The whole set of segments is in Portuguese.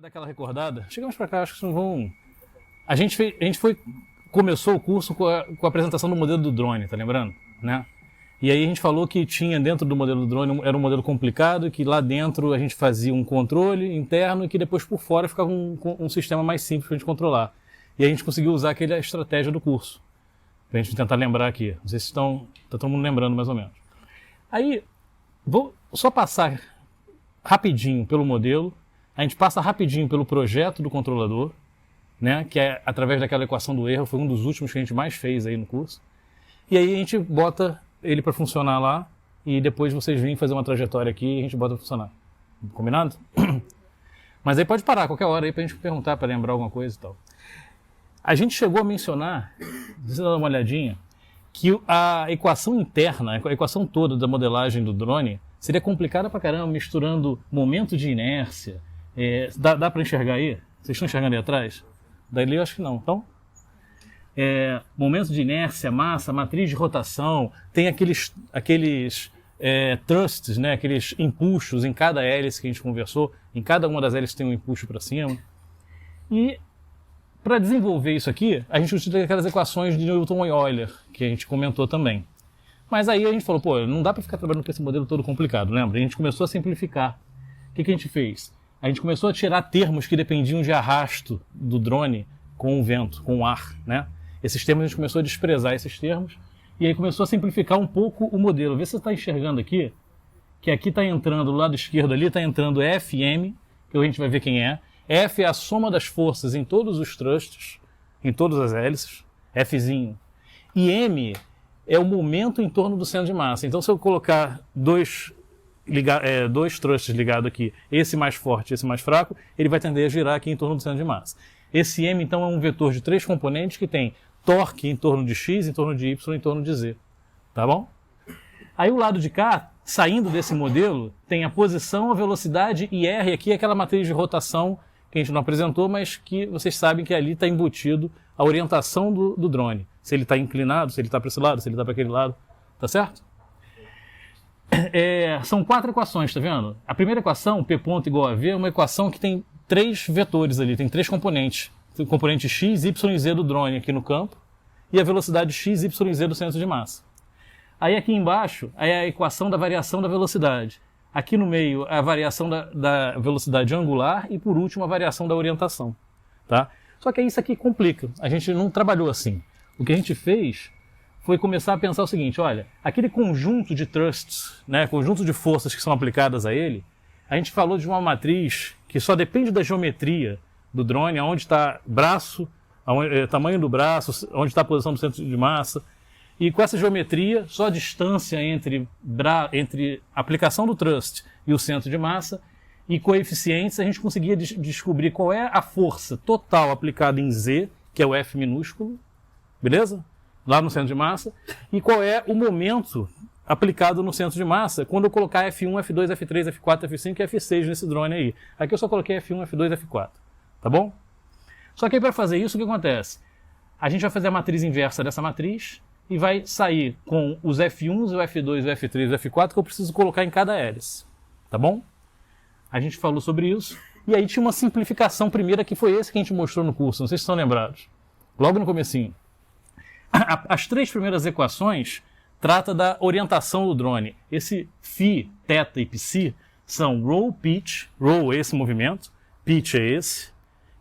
Daquela recordada, chegamos para cá, acho que vocês vão... A gente começou o curso com a apresentação do modelo do drone, tá lembrando? Né? E aí a gente falou que tinha dentro do modelo do drone, era um modelo complicado, que lá dentro a gente fazia um controle interno e que depois por fora ficava um sistema mais simples para a gente controlar. E a gente conseguiu usar aquela estratégia do curso, para a gente tentar lembrar aqui. Não sei se tá todo mundo lembrando mais ou menos. Aí, vou só passar rapidinho pelo modelo. A gente passa rapidinho pelo projeto do controlador, né, que é através daquela equação do erro, foi um dos últimos que a gente mais fez aí no curso. E aí a gente bota ele para funcionar lá e depois vocês vêm fazer uma trajetória aqui e a gente bota para funcionar. Combinado? Mas aí pode parar a qualquer hora aí para a gente perguntar, para lembrar alguma coisa e tal. A gente chegou a mencionar, você dá uma olhadinha, que a equação interna, a equação toda da modelagem do drone seria complicada pra caramba, misturando momento de inércia. Dá para enxergar aí? Vocês estão enxergando aí atrás? Daí eu acho que não. Então, momento de inércia, massa, matriz de rotação, tem aqueles thrusts, né? Aqueles empuxos em cada hélice que a gente conversou. Em cada uma das hélices tem um empuxo para cima. E para desenvolver isso aqui, a gente utiliza aquelas equações de Newton e Euler, que a gente comentou também. Mas aí a gente falou, pô, não dá para ficar trabalhando com esse modelo todo complicado, lembra? A gente começou a simplificar. O que a gente fez? A gente começou a tirar termos que dependiam de arrasto do drone com o vento, com o ar, né? Esses termos a gente começou a desprezar esses termos e aí começou a simplificar um pouco o modelo. Vê se você está enxergando aqui, que aqui está entrando, do lado esquerdo ali está entrando FM, que a gente vai ver quem é. F é a soma das forças em todos os thrusts, em todas as hélices, Fzinho. E M é o momento em torno do centro de massa. Então se eu colocar dois thrusts ligados aqui, esse mais forte e esse mais fraco, ele vai tender a girar aqui em torno do centro de massa. Esse M, então, é um vetor de 3 componentes que tem torque em torno de X, em torno de Y, em torno de Z. Tá bom? Aí o lado de cá, saindo desse modelo, tem a posição, a velocidade e R aqui é aquela matriz de rotação que a gente não apresentou, mas que vocês sabem que ali está embutido a orientação do drone. Se ele está inclinado, se ele está para esse lado, se ele está para aquele lado. Tá certo? São 4 equações, tá vendo? A primeira equação, P ponto igual a V, é uma equação que tem 3 vetores ali, tem 3 componentes. O componente x, y e z do drone aqui no campo e a velocidade x, y e z do centro de massa. Aí aqui embaixo é a equação da variação da velocidade. Aqui no meio a variação da velocidade angular e por último a variação da orientação. Tá? Só que isso aqui complica, a gente não trabalhou assim. O que a gente fez foi começar a pensar o seguinte, olha, aquele conjunto de thrusts, né, conjunto de forças que são aplicadas a ele, a gente falou de uma matriz que só depende da geometria do drone, aonde está braço, tamanho do braço, onde está a posição do centro de massa. E com essa geometria, só a distância entre a aplicação do thrust e o centro de massa e coeficientes, a gente conseguia descobrir qual é a força total aplicada em Z, que é o F minúsculo, beleza? Lá no centro de massa, e qual é o momento aplicado no centro de massa quando eu colocar F1, F2, F3, F4, F5 e F6 nesse drone aí. Aqui eu só coloquei F1, F2, F4. Tá bom? Só que aí para fazer isso, o que acontece? A gente vai fazer a matriz inversa dessa matriz e vai sair com os F1s, o F2, o F3 e o F4 que eu preciso colocar em cada hélice. Tá bom? A gente falou sobre isso. E aí tinha uma simplificação primeira que foi esse que a gente mostrou no curso. Não sei se estão lembrados. Logo no comecinho. As 3 primeiras equações trata da orientação do drone. Esse Φ, θ e Psi são roll, pitch. Roll é esse movimento. Pitch é esse.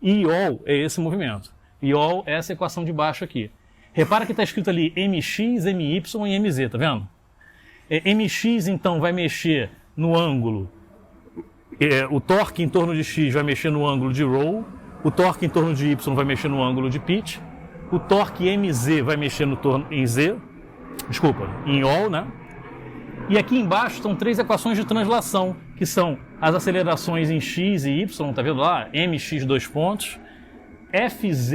E yaw é esse movimento. Yaw é essa equação de baixo aqui. Repara que está escrito ali mx, my e mz, tá vendo? Mx, então, vai mexer no ângulo. O torque em torno de x vai mexer no ângulo de roll. O torque em torno de y vai mexer no ângulo de pitch. O torque mz vai mexer em z. Desculpa, em yaw, né? E aqui embaixo estão 3 equações de translação, que são as acelerações em x e y, tá vendo lá? Mx 2 pontos. Fz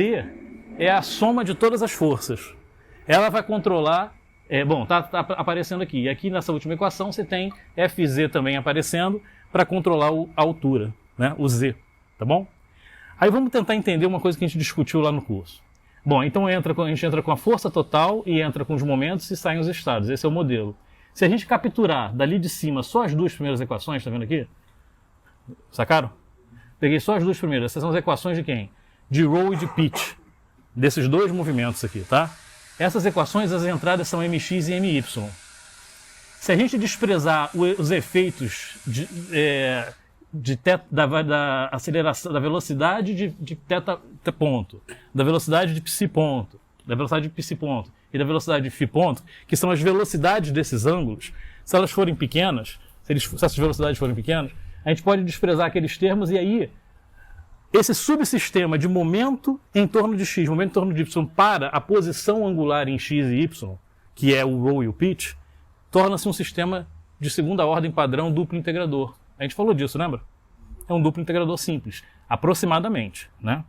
é a soma de todas as forças. Ela vai controlar... tá aparecendo aqui. E aqui nessa última equação você tem Fz também aparecendo para controlar a altura, né? O z, tá bom? Aí vamos tentar entender uma coisa que a gente discutiu lá no curso. Bom, então a gente entra com a força total e entra com os momentos e saem os estados. Esse é o modelo. Se a gente capturar dali de cima só as 2 primeiras equações, tá vendo aqui? Sacaram? Peguei só as duas primeiras. Essas são as equações de quem? De roll e de pitch. Desses dois movimentos aqui, tá? Essas equações, as entradas são mx e my. Se a gente desprezar os efeitos da aceleração, da velocidade de teta ponto, da velocidade de psi ponto, da velocidade de psi ponto e da velocidade de φ ponto, que são as velocidades desses ângulos, se elas forem pequenas, se essas velocidades forem pequenas, a gente pode desprezar aqueles termos e aí esse subsistema de momento em torno de x, momento em torno de y para a posição angular em x e y, que é o roll e o pitch, torna-se um sistema de segunda ordem padrão duplo integrador. A gente falou disso, lembra? É um duplo integrador simples, aproximadamente, né?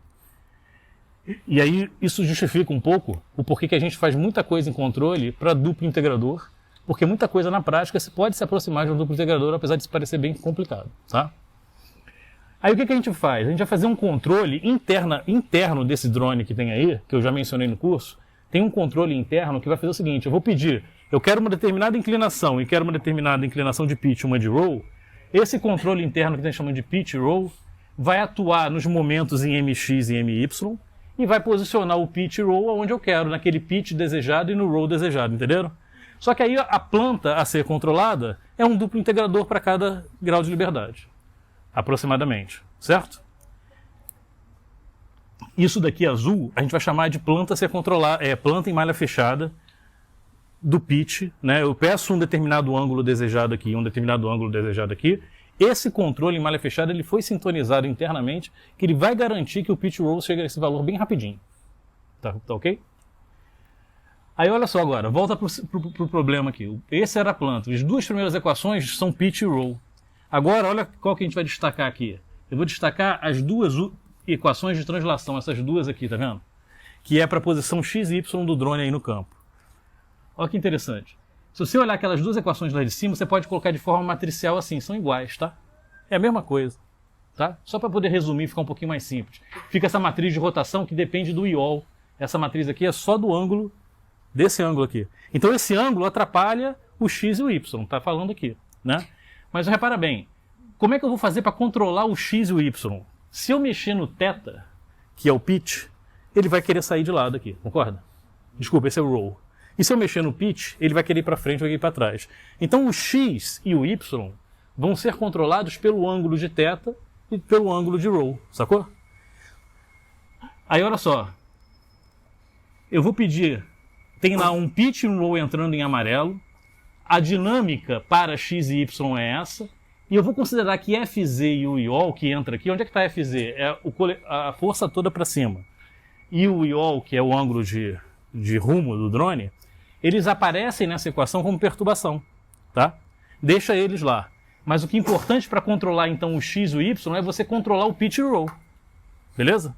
E aí isso justifica um pouco o porquê que a gente faz muita coisa em controle para duplo integrador, porque muita coisa na prática pode se aproximar de um duplo integrador, apesar de parecer bem complicado, tá? Aí o que a gente faz? A gente vai fazer um controle interno desse drone que tem aí, que eu já mencionei no curso. Tem um controle interno que vai fazer o seguinte: eu vou pedir, eu quero uma determinada inclinação e quero uma determinada inclinação de pitch, uma de roll. Esse controle interno que a gente chama de pitch roll vai atuar nos momentos em mx e my e vai posicionar o pitch roll onde eu quero, naquele pitch desejado e no roll desejado, entenderam? Só que aí a planta a ser controlada é um duplo integrador para cada grau de liberdade. Aproximadamente, certo? Isso daqui azul a gente vai chamar de planta a ser controlada, planta em malha fechada do pitch, né? Eu peço um determinado ângulo desejado aqui, um determinado ângulo desejado aqui. Esse controle em malha fechada ele foi sintonizado internamente, que ele vai garantir que o pitch roll chegue a esse valor bem rapidinho. Tá ok? Aí olha só agora, volta pro problema aqui. Esse era a planta. As duas primeiras equações são pitch e roll. Agora, olha qual que a gente vai destacar aqui. Eu vou destacar as duas equações de translação, essas duas aqui, tá vendo? Que é para a posição x e y do drone aí no campo. Olha que interessante. Se você olhar aquelas duas equações lá de cima, você pode colocar de forma matricial assim, são iguais, tá? É a mesma coisa, tá? Só para poder resumir e ficar um pouquinho mais simples. Fica essa matriz de rotação que depende do iol. Essa matriz aqui é só do ângulo, desse ângulo aqui. Então esse ângulo atrapalha o x e o y, tá falando aqui, né? Mas repara bem, como é que eu vou fazer para controlar o x e o y? Se eu mexer no θ, que é o pitch, ele vai querer sair de lado aqui, concorda? Desculpa, esse é o roll. E se eu mexer no pitch, ele vai querer ir para frente, vai querer ir para trás. Então o x e o y vão ser controlados pelo ângulo de θ e pelo ângulo de roll, sacou? Aí olha só, eu vou pedir, tem lá um pitch e um roll entrando em amarelo, a dinâmica para x e y é essa, e eu vou considerar que Fz e o iol que entra aqui, onde é que está Fz? É a força toda para cima. E o iol, que é o ângulo de rumo do drone, eles aparecem nessa equação como perturbação, tá? Deixa eles lá. Mas o que é importante para controlar então o x e o y é você controlar o pitch e o roll. Beleza?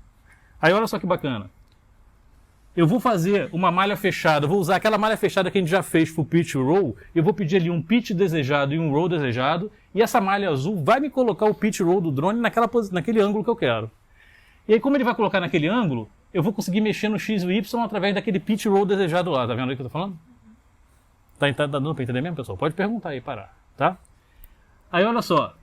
Aí olha só que bacana. Eu vou fazer uma malha fechada, vou usar aquela malha fechada que a gente já fez para o pitch e o roll, eu vou pedir ali um pitch desejado e um roll desejado, e essa malha azul vai me colocar o pitch e roll do drone naquele ângulo que eu quero. E aí como ele vai colocar naquele ângulo, eu vou conseguir mexer no x e o y através daquele pitch e roll desejado lá, tá vendo aí o que eu tô falando? Tá dando para entender mesmo, pessoal? Pode perguntar aí, parar, tá? Aí olha só,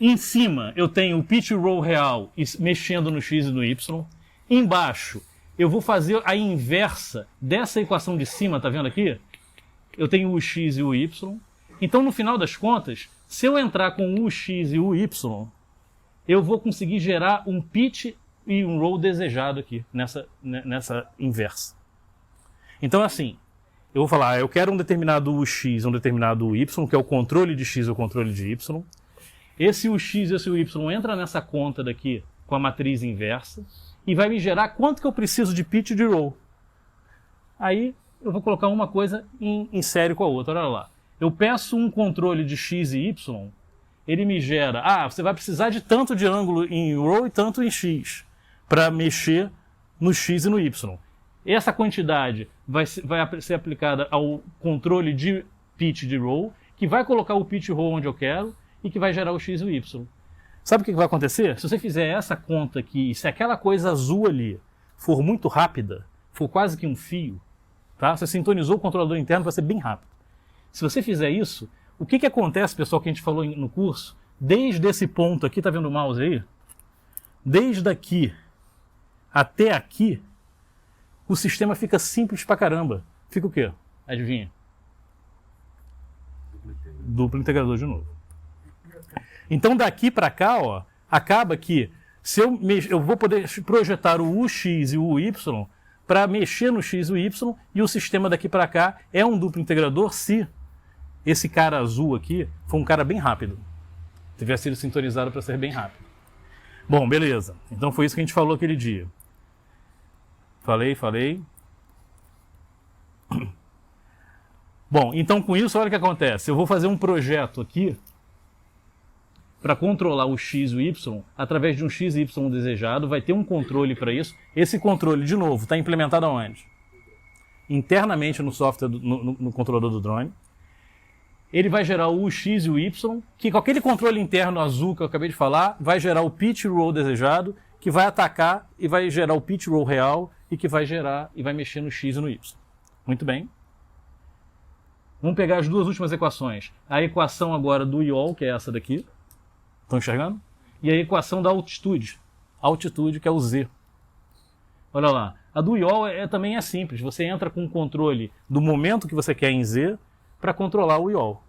em cima eu tenho o pitch e roll real mexendo no x e no y, embaixo eu vou fazer a inversa dessa equação de cima, tá vendo aqui? Eu tenho o x e o y. Então, no final das contas, se eu entrar com o x e o y, eu vou conseguir gerar um pitch e um roll desejado aqui, nessa inversa. Então, assim, eu vou falar, eu quero um determinado x, um determinado y, que é o controle de x e o controle de y. Esse ux e esse y entra nessa conta daqui com a matriz inversa, e vai me gerar quanto que eu preciso de pitch e de roll. Aí eu vou colocar uma coisa em série com a outra, olha lá. Eu peço um controle de x e y, ele me gera, você vai precisar de tanto de ângulo em roll e tanto em x, para mexer no x e no y. Essa quantidade vai ser aplicada ao controle de pitch e de roll, que vai colocar o pitch e roll onde eu quero, e que vai gerar o x e o y. Sabe o que vai acontecer? Se você fizer essa conta aqui, se aquela coisa azul ali for muito rápida, for quase que um fio, tá? Você sintonizou o controlador interno para ser bem rápido. Se você fizer isso, o que acontece, pessoal, que a gente falou no curso, desde esse ponto aqui, tá vendo o mouse aí? desde aqui até aqui, o sistema fica simples pra caramba. Fica o quê? Adivinha? Duplo integrador de novo. Então daqui para cá, ó, acaba que se eu vou poder projetar o ux e o uy para mexer no x e o y, e o sistema daqui para cá é um duplo integrador se esse cara azul aqui for um cara bem rápido. Tiver sido sintonizado para ser bem rápido. Bom, beleza. Então foi isso que a gente falou aquele dia. Falei. Bom, então com isso, olha o que acontece. Eu vou fazer um projeto aqui para controlar o x e o y através de um x e y desejado. Vai ter um controle para isso. Esse controle, de novo, está implementado aonde? Internamente no software, no controlador do drone. Ele vai gerar o x e o y, que com aquele controle interno azul que eu acabei de falar, vai gerar o pitch roll desejado, que vai atacar e vai gerar o pitch roll real e que vai gerar e vai mexer no x e no y. Muito bem. Vamos pegar as duas últimas equações. A equação agora do YOL, que é essa daqui. Estão enxergando? E a equação da altitude. Altitude, que é o Z. Olha lá. A do YOL também é simples. Você entra com o controle do momento que você quer em Z para controlar o YOL.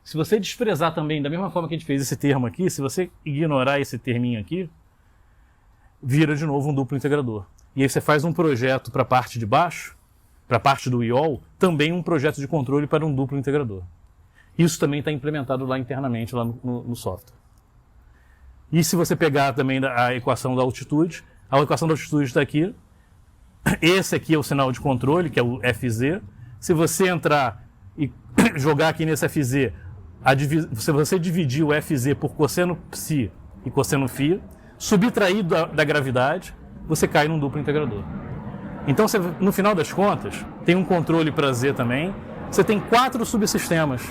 Se você desprezar também, da mesma forma que a gente fez esse termo aqui, se você ignorar esse terminho aqui, vira de novo um duplo integrador. E aí você faz um projeto para a parte de baixo, para a parte do YOL, também um projeto de controle para um duplo integrador. Isso também está implementado lá internamente, lá no software. E se você pegar também a equação da altitude, a equação da altitude está aqui. Esse aqui é o sinal de controle, que é o FZ. Se você entrar e jogar aqui nesse FZ, se você dividir o FZ por cosseno psi e cosseno φ, subtraído da gravidade, você cai num duplo integrador. Então, no final das contas, tem um controle para Z também. Você tem 4 subsistemas.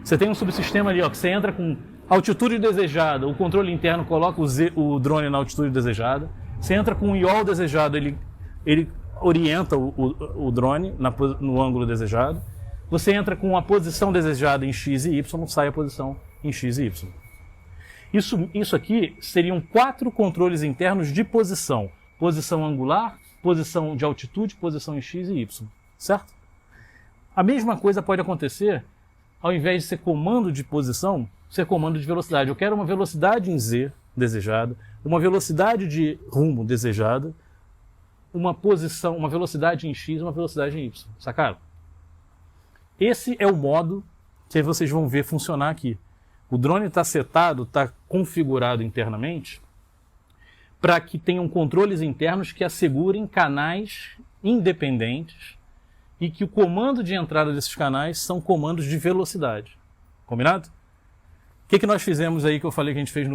Você tem um subsistema ali, ó, que você entra com altitude desejada, o controle interno coloca o drone na altitude desejada. Você entra com o YOL desejado, ele orienta o drone no ângulo desejado. Você entra com a posição desejada em X e Y, sai a posição em X e Y. Isso aqui seriam 4 controles internos de posição. Posição angular, posição de altitude, posição em X e Y. Certo? A mesma coisa pode acontecer, ao invés de ser comando de posição, ser comando de velocidade. Eu quero uma velocidade em Z desejada, uma velocidade de rumo desejada, uma velocidade em X e uma velocidade em Y. Sacaram? Esse é o modo que vocês vão ver funcionar aqui. O drone está setado, está configurado internamente para que tenham controles internos que assegurem canais independentes e que o comando de entrada desses canais são comandos de velocidade. Combinado? O que nós fizemos aí que eu falei que a gente fez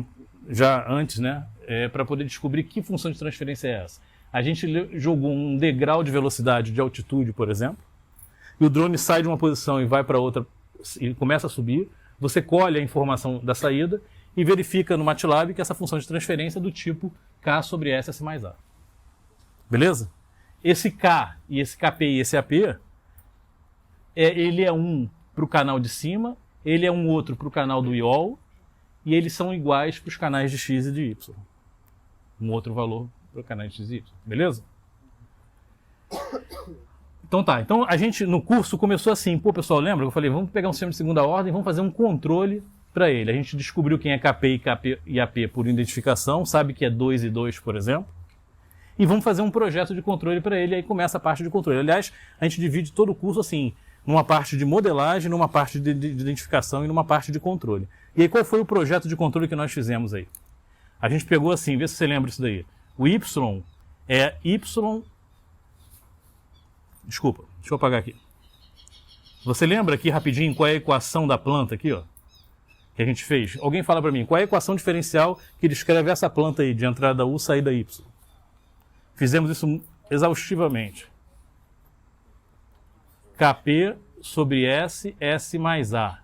já antes, né? Para poder descobrir que função de transferência é essa. A gente jogou um degrau de velocidade de altitude, por exemplo, e o drone sai de uma posição e vai para outra e começa a subir. Você colhe a informação da saída e verifica no MATLAB que essa função de transferência é do tipo K sobre S, S mais A. Beleza? Esse K e esse KP e esse AP, ele é um para o canal de cima, ele é um outro para o canal do YOL, e eles são iguais para os canais de X e de Y. Um outro valor para o canal de X e Y. Beleza? Então tá, então a gente no curso começou assim, pô pessoal, lembra? Eu falei, vamos pegar um sistema de segunda ordem e vamos fazer um controle para ele. A gente descobriu quem é KP e AP por identificação, sabe que é 2 e 2, por exemplo, e vamos fazer um projeto de controle para ele, aí começa a parte de controle. Aliás, a gente divide todo o curso assim, numa parte de modelagem, numa parte de identificação e numa parte de controle. E aí qual foi o projeto de controle que nós fizemos aí? A gente pegou assim, vê se você lembra isso daí. O Y é Y... Desculpa, deixa eu apagar aqui. Você lembra aqui rapidinho qual é a equação da planta aqui, ó? Que a gente fez? Alguém fala para mim, qual é a equação diferencial que descreve essa planta aí, de entrada U, saída Y? Fizemos isso exaustivamente. KP sobre S, S mais A.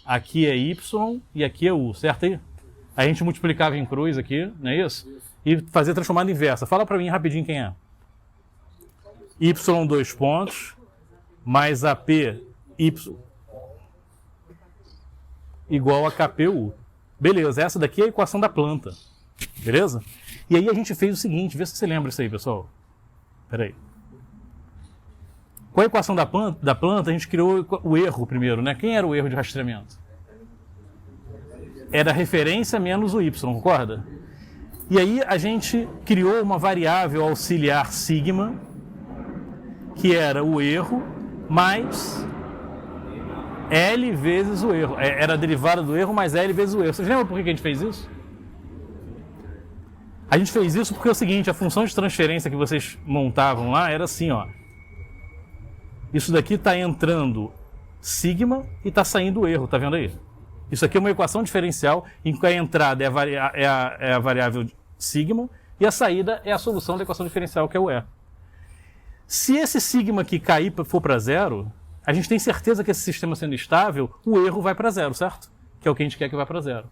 Aqui é Y e aqui é U, certo aí? A gente multiplicava em cruz aqui, não é isso? E fazia transformada inversa. Fala para mim rapidinho quem é. Y 2 pontos, mais AP Y igual a KPU. Beleza, essa daqui é a equação da planta. Beleza? E aí a gente fez o seguinte, vê se você lembra isso aí, pessoal. Espera aí. Com a equação da planta, a gente criou o erro primeiro, né? Quem era o erro de rastreamento? Era a referência menos o y, concorda? E aí a gente criou uma variável auxiliar sigma, que era o erro mais L vezes o erro. Era a derivada do erro mais L vezes o erro. Vocês lembram por que a gente fez isso? A gente fez isso porque é o seguinte, a função de transferência que vocês montavam lá era assim, ó. Isso daqui está entrando sigma e está saindo o erro, tá vendo aí? Isso aqui é uma equação diferencial em que a entrada é a variável sigma e a saída é a solução da equação diferencial, que é o E. Se esse sigma aqui cair for para zero, a gente tem certeza que esse sistema sendo estável, o erro vai para zero, certo? Que é o que a gente quer que vá para zero.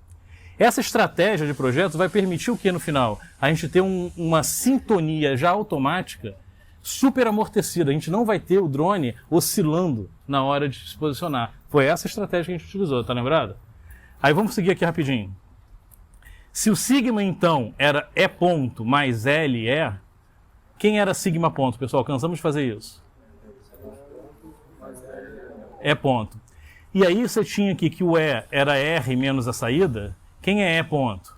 Essa estratégia de projeto vai permitir o que no final? A gente ter uma sintonia já automática super amortecida. A gente não vai ter o drone oscilando na hora de se posicionar. Foi essa estratégia que a gente utilizou, tá lembrado? Aí vamos seguir aqui rapidinho. Se o sigma, então, era E ponto mais L E, quem era sigma ponto, pessoal? Cansamos de fazer isso. E ponto. E aí você tinha aqui que o E era R menos a saída. Quem é E ponto?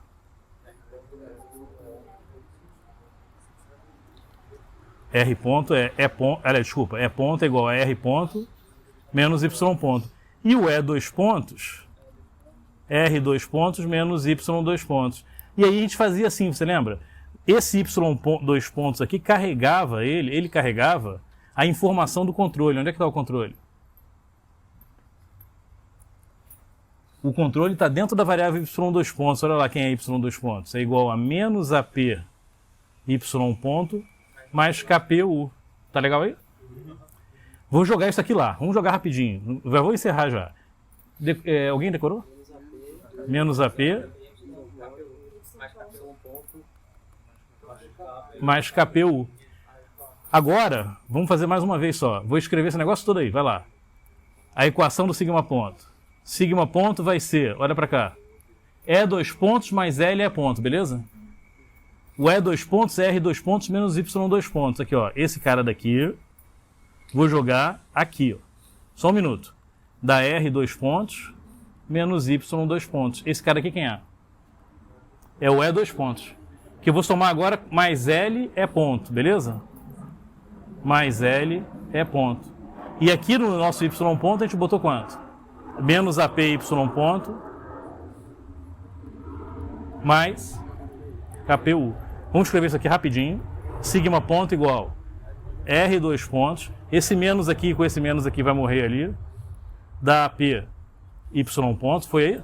R ponto é E ponto, E ponto é igual a R ponto menos Y ponto. E o E dois pontos, R dois pontos menos Y dois pontos. E aí a gente fazia assim, você lembra? Esse Y dois pontos aqui carregava ele carregava a informação do controle. Onde é que está o controle? O controle está dentro da variável Y dois pontos. Olha lá quem é Y dois pontos. É igual a menos AP Y ponto mais KPU. Tá legal aí? Vou jogar isso aqui lá. Vamos jogar rapidinho. Já vou encerrar já. Alguém decorou? Menos AP mais KPU. Agora, vamos fazer mais uma vez só. Vou escrever esse negócio todo aí. Vai lá. A equação do sigma ponto. Sigma ponto vai ser, olha para cá, E dois pontos mais L é ponto, beleza? O E dois pontos é R dois pontos menos Y dois pontos. Aqui, ó, esse cara daqui, vou jogar aqui, ó. Só um minuto. Da R dois pontos menos Y dois pontos. Esse cara aqui quem é? É o E dois pontos. Que eu vou somar agora mais L é ponto, beleza? Mais L é ponto. E aqui no nosso Y ponto a gente botou quanto? Menos AP Y ponto mais KPU. Vamos escrever isso aqui rapidinho. Sigma ponto igual R dois pontos. Esse menos aqui com esse menos aqui vai morrer ali. Da AP Y ponto, foi aí?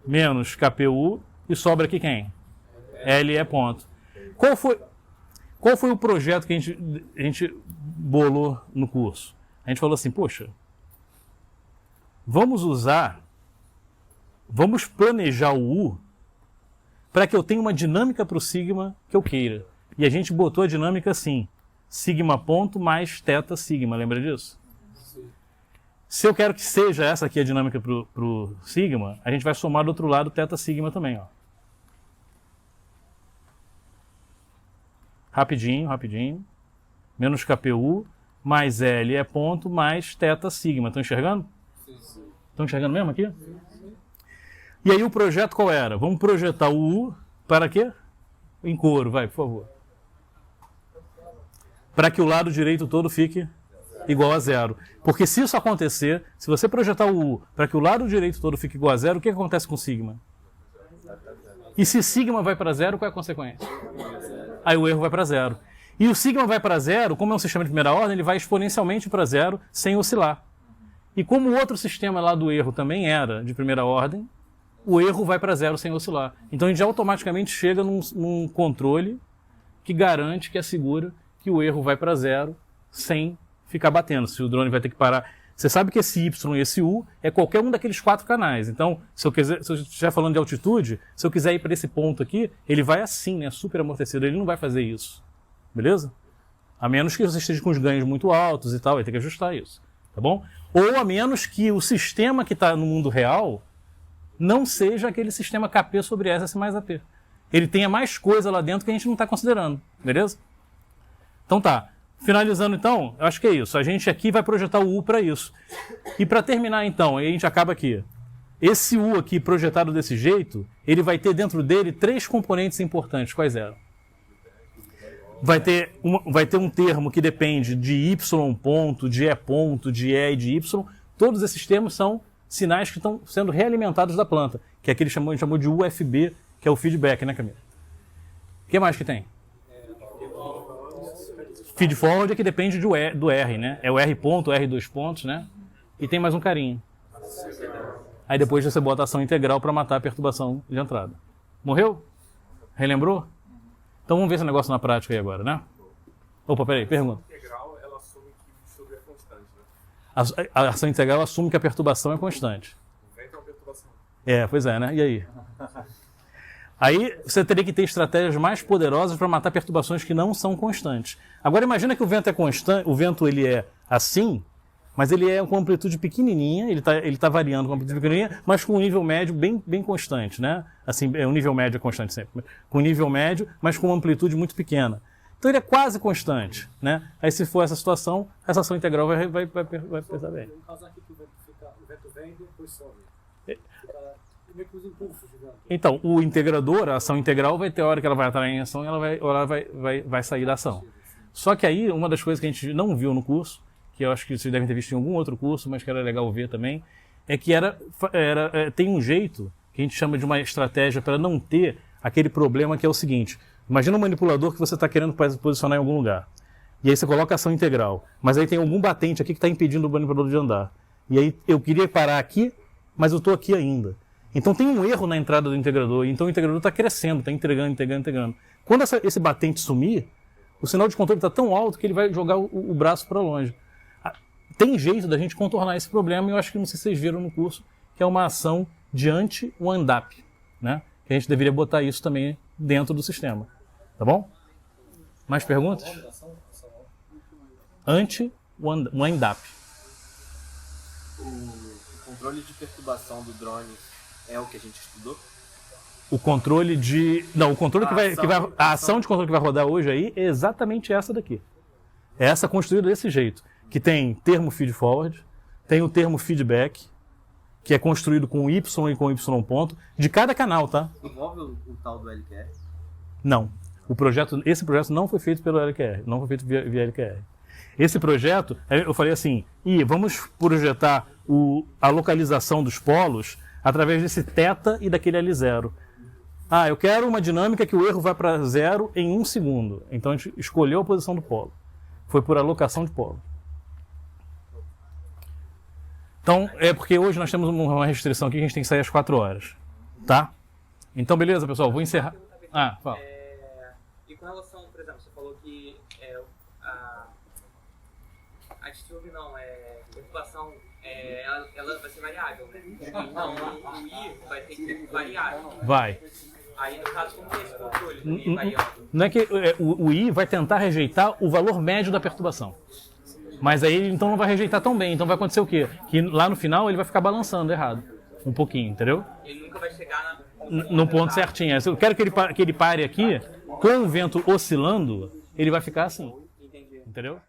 Menos KPU. E sobra aqui quem? L é ponto. Qual foi o projeto que a gente bolou no curso? A gente falou assim, poxa, vamos planejar o U para que eu tenha uma dinâmica para o sigma que eu queira. E a gente botou a dinâmica assim, sigma ponto mais θ sigma, lembra disso? Se eu quero que seja essa aqui a dinâmica para o sigma, a gente vai somar do outro lado θ sigma também, ó. Rapidinho. Menos KPU mais L é ponto mais θ sigma. Estão enxergando? Estão enxergando mesmo aqui? E aí o projeto qual era? Vamos projetar o U para quê? Em coro, vai, por favor. Para que o lado direito todo fique igual a zero. Porque se isso acontecer, se você projetar o U para que o lado direito todo fique igual a zero, o que acontece com sigma? E se sigma vai para zero, qual é a consequência? Aí o erro vai para zero. E o sigma vai para zero, como é um sistema de primeira ordem, ele vai exponencialmente para zero sem oscilar. E como o outro sistema lá do erro também era de primeira ordem, o erro vai para zero sem oscilar. Então a gente automaticamente chega num controle que garante, que assegura que o erro vai para zero sem ficar batendo. Se o drone vai ter que parar. Você sabe que esse Y e esse U é qualquer um daqueles 4 canais. Então, se eu estiver falando de altitude, se eu quiser ir para esse ponto aqui, ele vai assim, né? Super amortecido. Ele não vai fazer isso. Beleza? A menos que você esteja com os ganhos muito altos e tal, vai ter que ajustar isso. Tá bom? Ou a menos que o sistema que está no mundo real não seja aquele sistema KP sobre SS mais AP. Ele tenha mais coisa lá dentro que a gente não está considerando, beleza? Então tá. Finalizando então, eu acho que é isso. A gente aqui vai projetar o U para isso. E para terminar então, aí a gente acaba aqui. Esse U aqui projetado desse jeito, ele vai ter dentro dele 3 componentes importantes. Quais eram? Vai ter um termo que depende de Y ponto, de E ponto, de E e de Y. Todos esses termos são sinais que estão sendo realimentados da planta, que é aquele que a gente chamou de UFB, que é o feedback, né, Camila? O que mais que tem? Feed forward é que depende do R, né? É o R ponto, R2 pontos, né? E tem mais um carinho. Aí depois você bota a ação integral para matar a perturbação de entrada. Morreu? Relembrou? Então vamos ver esse negócio na prática aí agora, né? Opa, peraí, pergunta. A integral, ela assume que o distúrbio é constante, né? A ação integral assume que a perturbação é constante. O vento é uma perturbação. Pois é, né? E aí? Aí você teria que ter estratégias mais poderosas para matar perturbações que não são constantes. Agora imagina que o vento é constante, o vento ele é assim, mas ele é com amplitude pequenininha, ele tá variando com amplitude pequenininha, mas com um nível médio bem constante, né? Assim, um nível médio é constante sempre, com um nível médio, mas com uma amplitude muito pequena. Então ele é quase constante, né? Aí se for essa situação, essa ação integral vai pesar bem. No caso aqui que o vento vem e depois some. Meio que os impulsos, digamos. Então, o integrador, a ação integral, vai ter hora que ela vai entrar em ação e ela vai sair da ação. Só que aí, uma das coisas que a gente não viu no curso, que eu acho que vocês devem ter visto em algum outro curso, mas que era legal ver também, é que tem um jeito que a gente chama de uma estratégia para não ter aquele problema que é o seguinte. Imagina um manipulador que você está querendo posicionar em algum lugar. E aí você coloca a ação integral. Mas aí tem algum batente aqui que está impedindo o manipulador de andar. E aí eu queria parar aqui, mas eu estou aqui ainda. Então tem um erro na entrada do integrador, então o integrador está crescendo, está integrando. Quando esse batente sumir, o sinal de controle está tão alto que ele vai jogar o braço para longe. Tem jeito da gente contornar esse problema, e eu acho que não sei se vocês viram no curso, que é uma ação de anti-wind-up, né? Que a gente deveria botar isso também dentro do sistema. Tá bom? Mais perguntas? Anti-wind-up. O controle de perturbação do drone é o que a gente estudou? O controle de... Não, o controle a ação de controle que vai rodar hoje aí é exatamente essa daqui. É essa construída desse jeito. Que tem termo feed forward, tem o termo feedback, que é construído com Y e com Y ponto, de cada canal, tá? Envolve o tal do LQR? Não. Esse projeto não foi feito pelo LQR, não foi feito via LQR. Esse projeto, eu falei assim, vamos projetar a localização dos polos através desse θ e daquele L0. Eu quero uma dinâmica que o erro vai para 0 em 1 segundo. Então a gente escolheu a posição do polo. Foi por alocação de polo. Então, é porque hoje nós temos uma restrição aqui que a gente tem que sair às 4 horas. Tá? Então, beleza, pessoal, vou encerrar. Fala. E com relação, por exemplo, você falou que a distúrbio perturbação, ela vai ser variável, né? Então, o I vai ter que ser variável. Vai. Aí, no caso, como que é esse controle do I variável? Não é que o I vai tentar rejeitar o valor médio da perturbação. Mas aí ele então não vai rejeitar tão bem. Então vai acontecer o quê? Que lá no final ele vai ficar balançando errado. Um pouquinho, entendeu? Ele nunca vai chegar no ponto certinho. Eu quero que ele pare aqui, com o vento oscilando, ele vai ficar assim. Entendi. Entendeu?